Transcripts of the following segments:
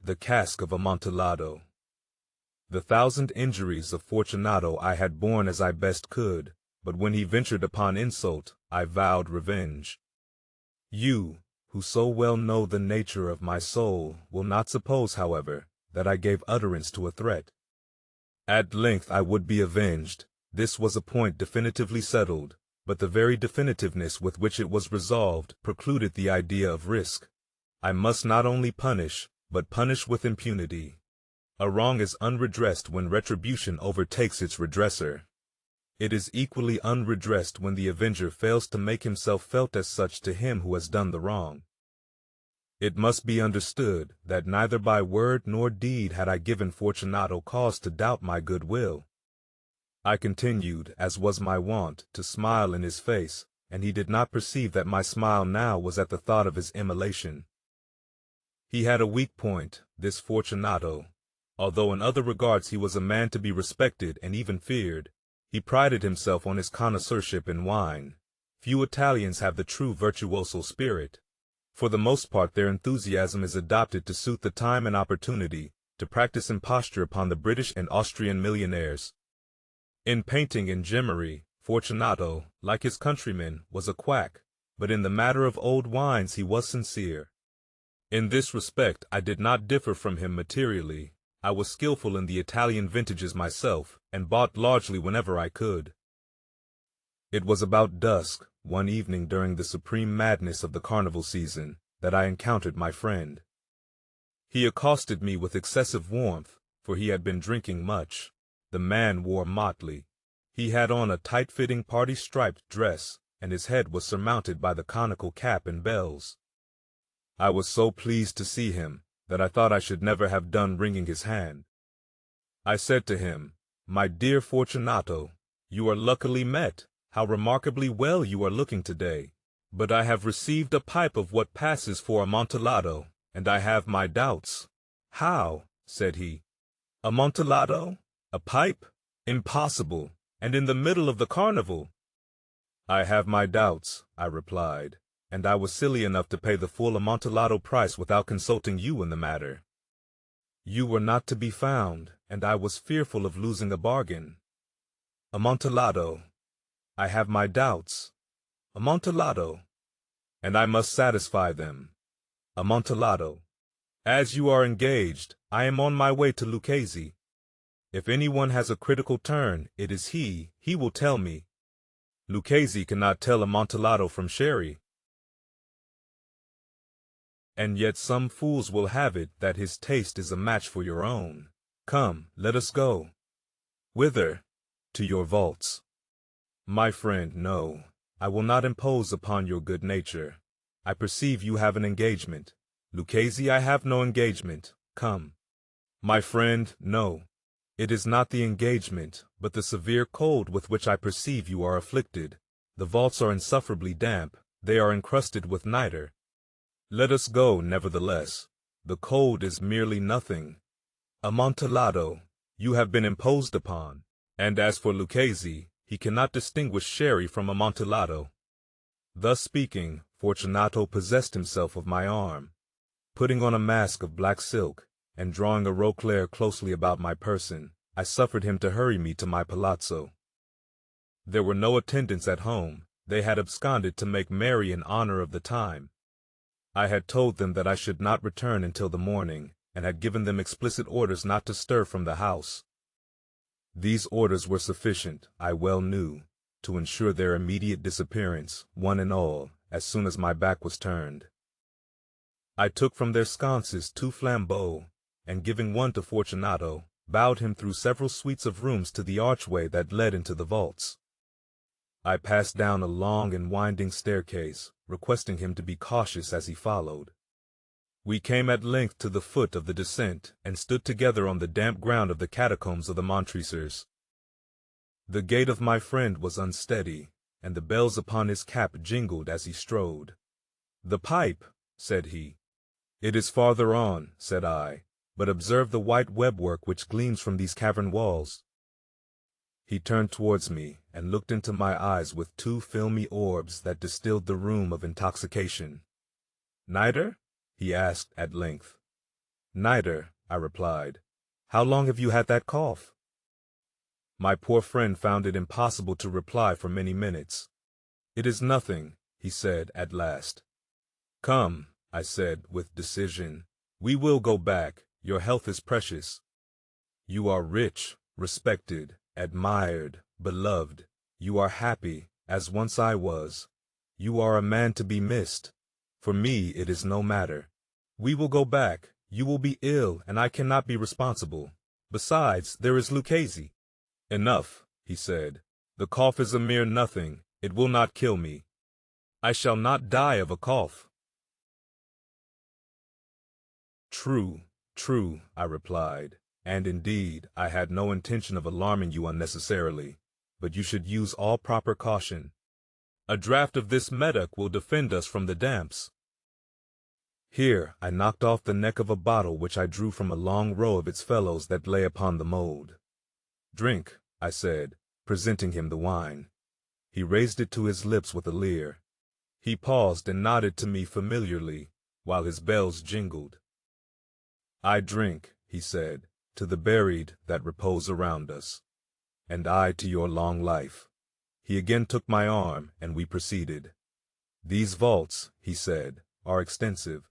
The Cask of Amontillado. The 1,000 injuries of Fortunato I had borne as I best could, but when he ventured upon insult, I vowed revenge. You, who so well know the nature of my soul, will not suppose, however, that I gave utterance to a threat. At length I would be avenged. This was a point definitively settled, but the very definitiveness with which it was resolved precluded the idea of risk. I must not only punish, but punish with impunity. A wrong is unredressed when retribution overtakes its redresser. It is equally unredressed when the avenger fails to make himself felt as such to him who has done the wrong. It must be understood that neither by word nor deed had I given Fortunato cause to doubt my good will. I continued, as was my wont, to smile in his face, and he did not perceive that my smile now was at the thought of his immolation. He had a weak point, this Fortunato. Although in other regards he was a man to be respected and even feared, he prided himself on his connoisseurship in wine. Few Italians have the true virtuoso spirit. For the most part their enthusiasm is adopted to suit the time and opportunity, to practice imposture upon the British and Austrian millionaires. In painting and gemmary, Fortunato, like his countrymen, was a quack, but in the matter of old wines he was sincere. In this respect I did not differ from him materially. I was skillful in the Italian vintages myself, and bought largely whenever I could. It was about dusk, one evening during the supreme madness of the Carnival season, that I encountered my friend. He accosted me with excessive warmth, for he had been drinking much. The man wore motley. He had on a tight-fitting party-striped dress, and his head was surmounted by the conical cap and bells. I was so pleased to see him, that I thought I should never have done wringing his hand. I said to him, "My dear Fortunato, you are luckily met. How remarkably well you are looking today. But I have received a pipe of what passes for Amontillado, and I have my doubts." "How?" said he. "Amontillado? A pipe? Impossible, and in the middle of the Carnival." "I have my doubts," I replied, "and I was silly enough to pay the full Amontillado price without consulting you in the matter. You were not to be found, and I was fearful of losing a bargain. Amontillado. I have my doubts. Amontillado. And I must satisfy them. Amontillado. As you are engaged, I am on my way to Lucchese. If anyone has a critical turn, it is he will tell me. Lucchese cannot tell Amontillado from sherry. And yet some fools will have it that his taste is a match for your own. Come, let us go." "Whither?" "To your vaults." "My friend, no. I will not impose upon your good nature. I perceive you have an engagement. Lucchese, I have no engagement. Come." "My friend, no. It is not the engagement, but the severe cold with which I perceive you are afflicted. The vaults are insufferably damp. They are encrusted with nitre. Let us go, nevertheless. The cold is merely nothing. Amontillado, you have been imposed upon. And as for Lucchese, he cannot distinguish sherry from Amontillado." Thus speaking, Fortunato possessed himself of my arm. Putting on a mask of black silk, and drawing a roquelaire closely about my person, I suffered him to hurry me to my palazzo. There were no attendants at home. They had absconded to make merry in honor of the time. I had told them that I should not return until the morning, and had given them explicit orders not to stir from the house. These orders were sufficient, I well knew, to ensure their immediate disappearance, one and all, as soon as my back was turned. I took from their sconces 2 flambeaux, and giving one to Fortunato, bowed him through several suites of rooms to the archway that led into the vaults. I passed down a long and winding staircase, requesting him to be cautious as he followed. We came at length to the foot of the descent, and stood together on the damp ground of the Catacombs of the Montresors. The gait of my friend was unsteady, and the bells upon his cap jingled as he strode. "The pipe," said he. "It is farther on," said I, "but observe the white webwork which gleams from these cavern walls." He turned towards me, and looked into my eyes with 2 filmy orbs that distilled the rheum of intoxication. "Nitre?" he asked at length. Niter, I replied. How long have you had that cough? My poor friend found it impossible to reply for many minutes. It is nothing, he said at last. Come, I said with decision. We will go back. Your health is precious. You are rich, respected, admired, beloved. You are happy, as once I was. You are a man to be missed. For me it is no matter. We will go back. You will be ill, and I cannot be responsible. Besides, there is Lucchese. Enough, he said. The cough is a mere nothing. It will not kill me. I shall not die of a cough. True, true, I replied, and indeed, I had no intention of alarming you unnecessarily, but you should use all proper caution. A draught of this medoc will defend us from the damps. Here I knocked off the neck of a bottle which I drew from a long row of its fellows that lay upon the mould. Drink, I said, presenting him the wine. He raised it to his lips with a leer. He paused and nodded to me familiarly, while his bells jingled. I drink, he said, to the buried that repose around us, and I to your long life. He again took my arm, and we proceeded. These vaults, he said, are extensive.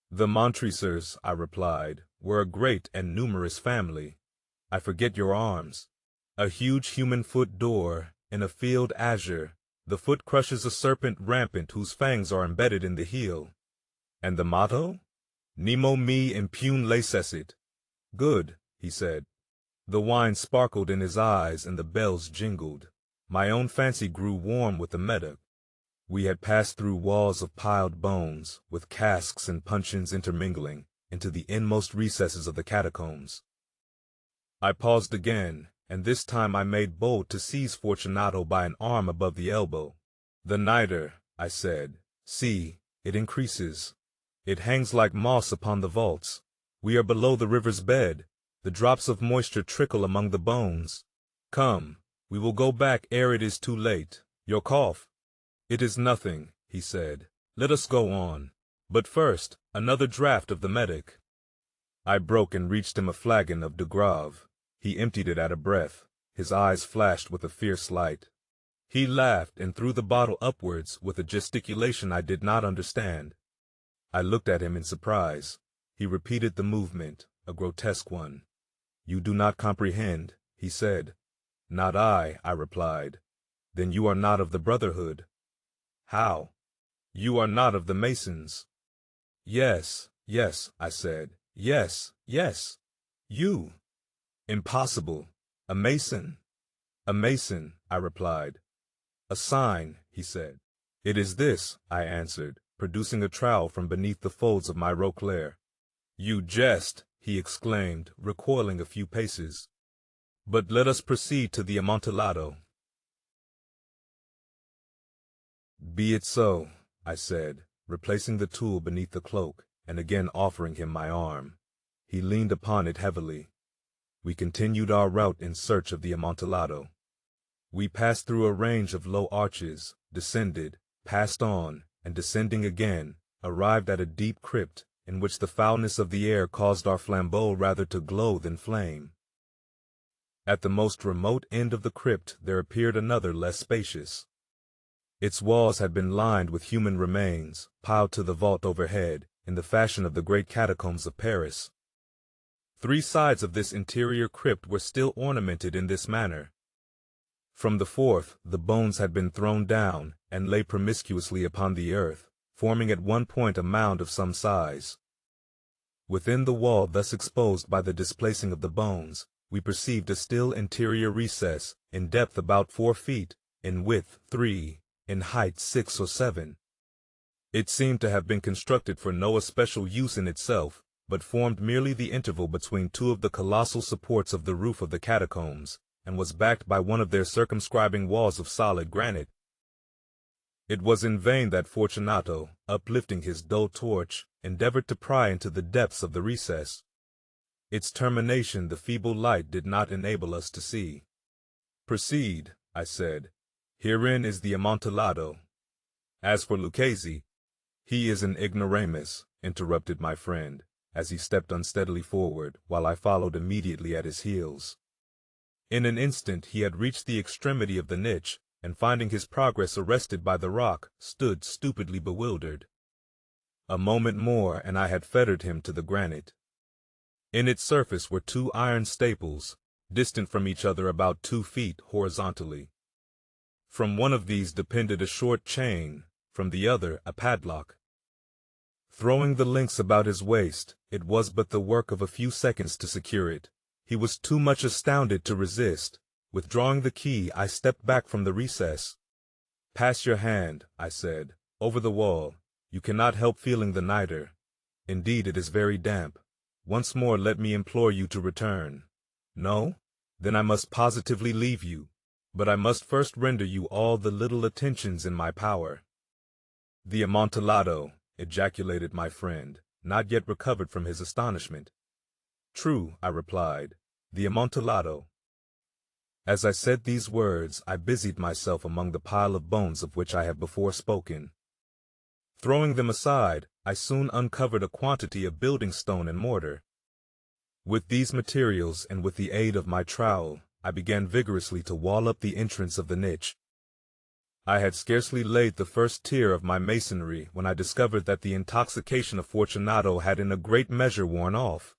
The Montresors, I replied, were a great and numerous family. I forget your arms. A huge human foot door, in a field azure, the foot crushes a serpent rampant whose fangs are embedded in the heel. And the motto? Nemo me impune lacessit. Good, he said. The wine sparkled in his eyes and the bells jingled. My own fancy grew warm with the medoc. We had passed through walls of piled bones, with casks and puncheons intermingling, into the inmost recesses of the catacombs. I paused again, and this time I made bold to seize Fortunato by an arm above the elbow. The niter, I said, see, it increases. It hangs like moss upon the vaults. We are below the river's bed. The drops of moisture trickle among the bones. Come, we will go back ere it is too late. Your cough? It is nothing, he said. Let us go on. But first, another draught of the medoc. I broke and reached him a flagon of de Grave. He emptied it at a breath. His eyes flashed with a fierce light. He laughed and threw the bottle upwards with a gesticulation I did not understand. I looked at him in surprise. He repeated the movement, a grotesque one. You do not comprehend, he said. Not I replied. Then you are not of the Brotherhood. How? You are not of the Masons. Yes, yes, I said. Yes, yes. You. Impossible. A Mason. A Mason, I replied. A sign, he said. It is this, I answered, producing a trowel from beneath the folds of my roquelaire. You jest, he exclaimed, recoiling a few paces. But let us proceed to the Amontillado. Be it so, I said, replacing the tool beneath the cloak, and again offering him my arm. He leaned upon it heavily. We continued our route in search of the Amontillado. We passed through a range of low arches, descended, passed on, and descending again, arrived at a deep crypt, in which the foulness of the air caused our flambeaux rather to glow than flame. At the most remote end of the crypt there appeared another less spacious. Its walls had been lined with human remains, piled to the vault overhead, in the fashion of the great catacombs of Paris. 3 sides of this interior crypt were still ornamented in this manner. From the 4th, the bones had been thrown down, and lay promiscuously upon the earth, forming at one point a mound of some size. Within the wall thus exposed by the displacing of the bones, we perceived a still interior recess, in depth about 4 feet, in width 3, in height 6 or 7. It seemed to have been constructed for no especial use in itself, but formed merely the interval between 2 of the colossal supports of the roof of the catacombs, and was backed by one of their circumscribing walls of solid granite. It was in vain that Fortunato, uplifting his dull torch, endeavored to pry into the depths of the recess. Its termination the feeble light did not enable us to see. Proceed, I said. Herein is the Amontillado. As for Lucchese, he is an ignoramus, interrupted my friend. as he stepped unsteadily forward, while I followed immediately at his heels. In an instant he had reached the extremity of the niche, and finding his progress arrested by the rock, stood stupidly bewildered. A moment more and I had fettered him to the granite. In its surface were 2 iron staples, distant from each other about 2 feet horizontally. From one of these depended a short chain, from the other a padlock. Throwing the links about his waist, it was but the work of a few seconds to secure it. He was too much astounded to resist. Withdrawing the key, I stepped back from the recess. "Pass your hand," I said, "over the wall. You cannot help feeling the nitre. Indeed, it is very damp. Once more let me implore you to return. No? Then I must positively leave you. But I must first render you all the little attentions in my power." "The Amontillado," ejaculated my friend, not yet recovered from his astonishment. "True," I replied, "the Amontillado." As I said these words, I busied myself among the pile of bones of which I have before spoken. Throwing them aside, I soon uncovered a quantity of building stone and mortar. With these materials and with the aid of my trowel, I began vigorously to wall up the entrance of the niche. I had scarcely laid the first tier of my masonry when I discovered that the intoxication of Fortunato had in a great measure worn off.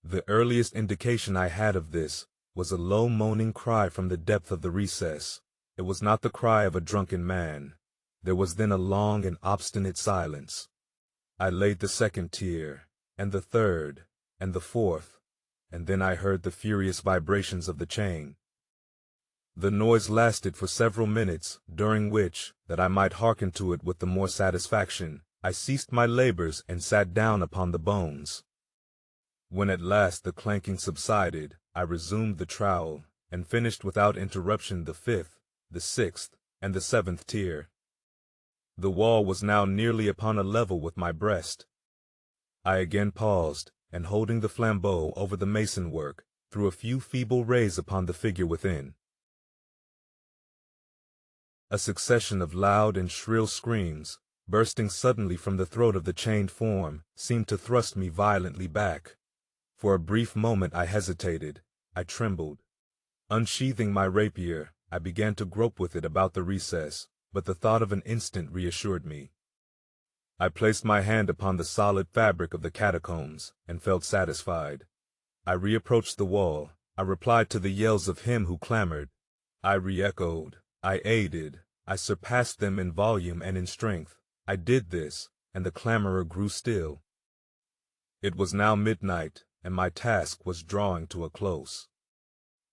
The earliest indication I had of this was a low moaning cry from the depth of the recess. It was not the cry of a drunken man. There was then a long and obstinate silence. I laid the second tier, and the third, and the fourth, and then I heard the furious vibrations of the chain. The noise lasted for several minutes, during which, that I might hearken to it with the more satisfaction, I ceased my labors and sat down upon the bones. When at last the clanking subsided, I resumed the trowel, and finished without interruption the 5th, the 6th, and the 7th tier. The wall was now nearly upon a level with my breast. I again paused, and holding the flambeau over the mason work, threw a few feeble rays upon the figure within. A succession of loud and shrill screams, bursting suddenly from the throat of the chained form, seemed to thrust me violently back. For a brief moment I hesitated, I trembled. Unsheathing my rapier, I began to grope with it about the recess, but the thought of an instant reassured me. I placed my hand upon the solid fabric of the catacombs, and felt satisfied. I reapproached the wall, I replied to the yells of him who clamored. I re-echoed, I aided, I surpassed them in volume and in strength. I did this, and the clamorer grew still. It was now midnight, and my task was drawing to a close.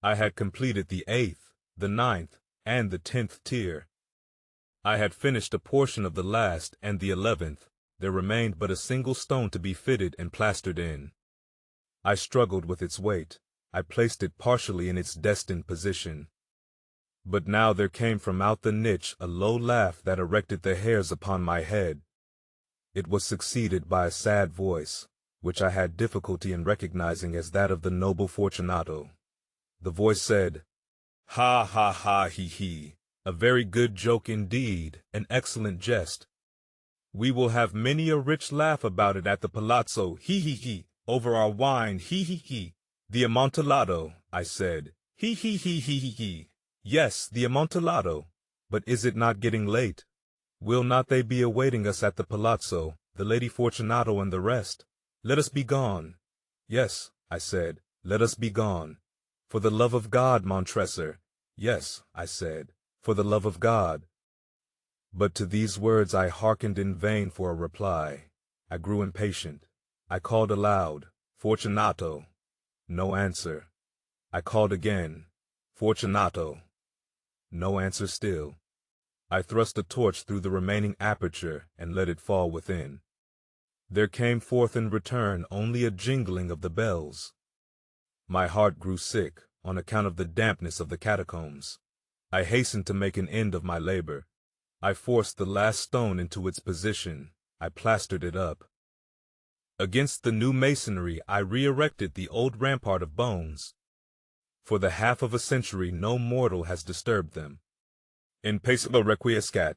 I had completed the 8th, the 9th, and the 10th tier. I had finished a portion of the last and the 11th. There remained but a single stone to be fitted and plastered in. I struggled with its weight. I placed it partially in its destined position. But now there came from out the niche a low laugh that erected the hairs upon my head. It was succeeded by a sad voice, which I had difficulty in recognizing as that of the noble Fortunato. The voice said, "Ha ha ha he he, a very good joke indeed, an excellent jest. We will have many a rich laugh about it at the palazzo, he he he, over our wine, he he he." "The Amontillado," I said, he he he he he he. "Yes, the Amontillado. But is it not getting late? Will not they be awaiting us at the palazzo, the Lady Fortunato and the rest? Let us be gone." "Yes," I said, "let us be gone." "For the love of God, Montresor." "Yes," I said, "for the love of God." But to these words I hearkened in vain for a reply. I grew impatient. I called aloud, "Fortunato." No answer. I called again, "Fortunato." No answer still. I thrust a torch through the remaining aperture and let it fall within. There came forth in return only a jingling of the bells. My heart grew sick on account of the dampness of the catacombs. I hastened to make an end of my labor. I forced the last stone into its position. I plastered it up. Against the new masonry I re-erected the old rampart of bones. For the half of a century no mortal has disturbed them. In pace requiescat,